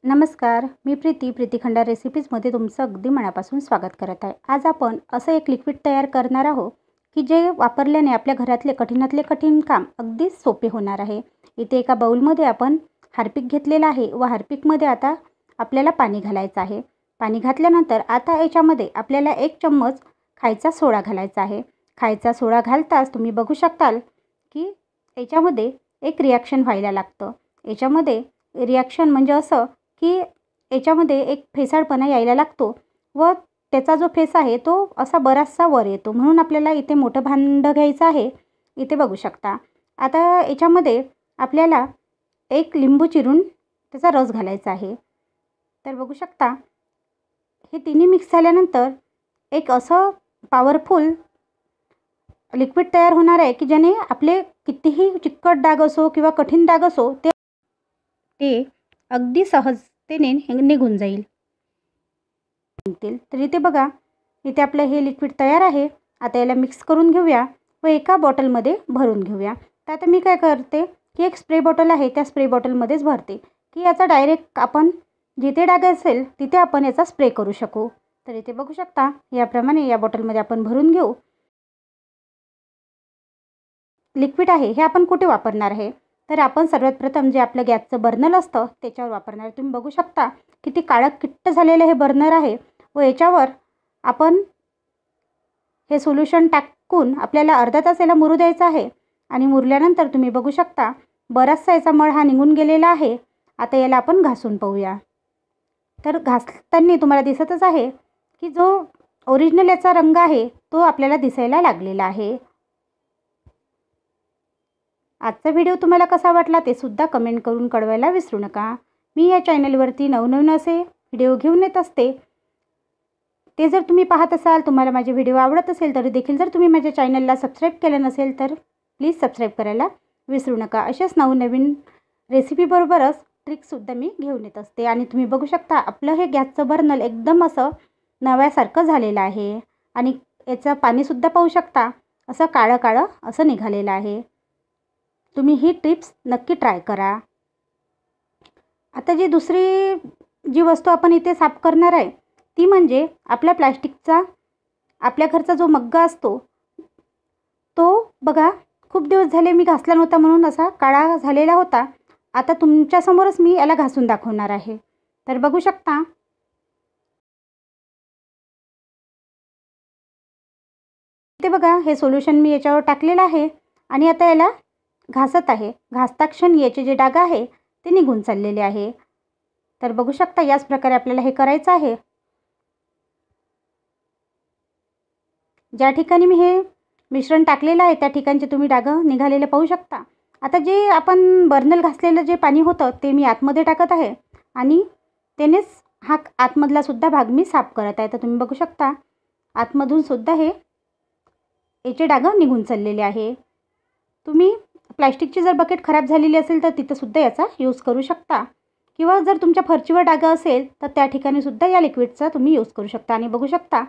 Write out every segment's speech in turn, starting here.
नमस्कार, मी प्रीती खंडार रेसिपीजमध्ये तुमचं अगदी मनापासून स्वागत करत आहे। आज आपण असं एक लिक्विड तयार करणार आहोत की जे वापरल्याने आपल्या घरातले कठीणातले कठीण काम अगदी सोपे होणार आहे। इथे एका बाउलमध्ये आपण हार्पिक घेतलेला आहे व हार्पिकमध्ये आता आपल्याला पाणी घालायचं आहे। पाणी घातल्यानंतर आता याच्यामध्ये आपल्याला 1 चम्मच खायचा सोडा घालायचा आहे। खायचा सोडा घालताच तुम्ही बघू शकताल की याच्यामध्ये एक रिॲक्शन व्हायला लागतं। याच्यामध्ये रिॲक्शन म्हणजे असं की याच्यामध्ये एक फेसाळपणा यायला लागतो व त्याचा जो फेस आहे तो असा बराचसा वर येतो। म्हणून आपल्याला इथे मोठं भांडं घ्यायचं आहे। इथे बघू शकता आता याच्यामध्ये आपल्याला 1 लिंबू चिरून त्याचा रस घालायचा आहे। तर बघू शकता हे तिन्ही मिक्स झाल्यानंतर एक असं पॉवरफुल लिक्विड तयार होणार आहे की ज्याने आपले कितीही चिकट डाग असो किंवा कठीण डाग असो ते अगदी सहजतेने निघून जाईल। तर इथे बघा इथे आपलं हे लिक्विड तयार आहे। आता याला मिक्स करून घेऊया व एका बॉटलमध्ये भरून घेऊया। तर आता मी काय करते की एक स्प्रे बॉटल आहे त्या स्प्रे बॉटलमध्येच भरते की याचा डायरेक्ट आपण जिथे डाग असेल तिथे आपण याचा स्प्रे करू शकू। तर इथे बघू शकता याप्रमाणे या बॉटलमध्ये आपण भरून घेऊ। लिक्विड आहे हे आपण कुठे वापरणार आहे तर आपण सर्वात प्रथम जे आपलं गॅसचं बर्नर असतं त्याच्यावर वापरणार। तुम्ही बघू शकता किती काळं किट्ट झालेलं हे बर्नर आहे व याच्यावर आपण हे सोल्यूशन टाकून आपल्याला अर्धा तास याला मुरू द्यायचं आहे। आणि मुरल्यानंतर तुम्ही बघू शकता बराचसा याचा मळ हा निघून गेलेला आहे। आता याला आपण घासून पाहूया। तर घासताना तुम्हाला दिसतच आहे की जो ओरिजिनल याचा रंग आहे तो आपल्याला दिसायला लागलेला आहे। आजचा व्हिडिओ तुम्हाला कसा वाटला ते सुद्धा कमेंट करून कळवायला विसरू नका। मी या चॅनलवरती नवनवीन असे व्हिडिओ घेऊन येत असते। ते जर तुम्ही पाहत असाल तुम्हाला माझे व्हिडिओ आवडत असेल तरी देखील जर तुम्ही माझ्या चॅनलला सबस्क्राईब केलं नसेल तर प्लीज सबस्क्राईब करायला विसरू नका। अशाच नवनवीन रेसिपीबरोबरच ट्रिक्ससुद्धा मी घेऊन येत असते। आणि तुम्ही बघू शकता आपलं हे गॅसचं बर्नल एकदम असं नव्यासारखं झालेलं आहे आणि याचं पाणीसुद्धा पाहू शकता असं काळं काळं असं निघालेलं आहे। तुम्ही ही टिप्स नक्की ट्राय करा। आता दुसरी वस्तू आपण इथे साफ करणार आहे ती म्हणजे आपल्या प्लास्टिकचा आपल्या घरचा जो मग्गा असतो तो बघा खूप दिवस झाले मी घासला नव्हता म्हणून असा काळा झालेला होता। आता तुमच्यासमोरच मी याला घासून दाखवणार आहे। तर बघू शकता इथे बघा हे सोल्यूशन मी याच्यावर टाकलेलं आहे आणि आता याला घासत आहे। घासता क्षणी याचे जे डाग आहे ते निघून चाललेले आहे। तर बघू शकता याच प्रकारे आपल्याला हे करायचं आहे। ज्या ठिकाणी मी हे मिश्रण टाकलेलं आहे त्या ठिकाणचे तुम्ही डाग निघालेले पाहू शकता। आता जे आपण बर्नल घासलेलं जे पाणी होतं ते मी आतमध्ये टाकत आहे आणि त्यानेच हा आतमधला सुद्धा भाग मी साफ करत आहे। तर तुम्ही बघू शकता आतमधून सुद्धा हे याचे डाग निघून चाललेले आहे। तुम्ही प्लास्टिकची जर बकेट खराब झालेली असेल तर तिथं सुद्धा याचा यूज करू शकता किंवा जर तुमच्या फरशीवर डाग असेल तर त्या ठिकाणी सुद्धा या लिक्विडचा तुम्ही यूज करू शकता। आणि बघू शकता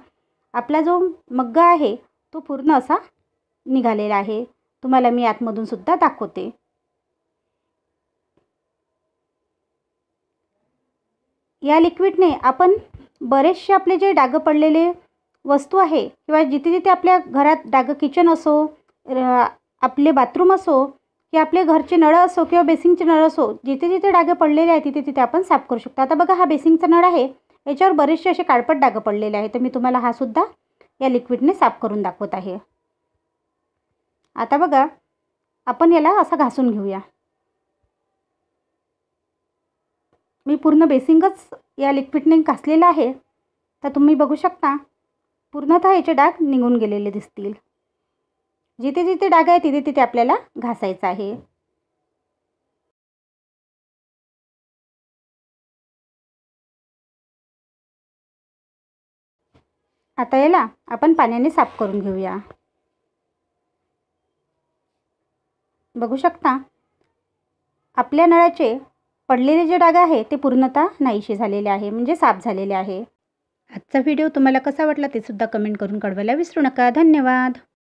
आपला जो मग्गा आहे तो पूर्ण असा निघालेला आहे। तुम्हाला मी आतमधून सुद्धा दाखवते। या लिक्विडने आपण बरेचसे आपले जे डाग पडलेले वस्तू आहे किंवा जिथे जिथे आपल्या घरात डाग किचन असो आपले बाथरूम असो की आपले घरचे नळ असो किंवा बेसिंगचे नळ असो जिथे जिथे डाग पडलेले आहेत तिथे तिथे आपण साफ करू शकतो। आता बघा हा बेसिंगचा नळ आहे याच्यावर बरेचसे असे काळपट डाग पडलेले आहेत। तर मी तुम्हाला हा सुद्धा या लिक्विडने साफ करून दाखवत आहे। आता बघा आपण याला असा घासून घेऊया। मी पूर्ण बेसिंगच या लिक्विडने घासलेलं आहे। तर तुम्ही बघू शकता पूर्णतः याचे डाग निघून गेलेले दिसतील। जिथे जिथे डाग आहे तिथे तिथे आपल्याला घासायचं आहे। आता याला आपण पाण्याने साफ करून घेऊया। बघू शकता आपल्या नळाचे पडलेले जे डाग आहे ते पूर्णतः नाहीसे झालेले आहे म्हणजे साफ झालेले आहे। आजचा व्हिडिओ तुम्हाला कसा वाटला ते सुद्धा कमेंट करून कळवायला विसरू नका। धन्यवाद।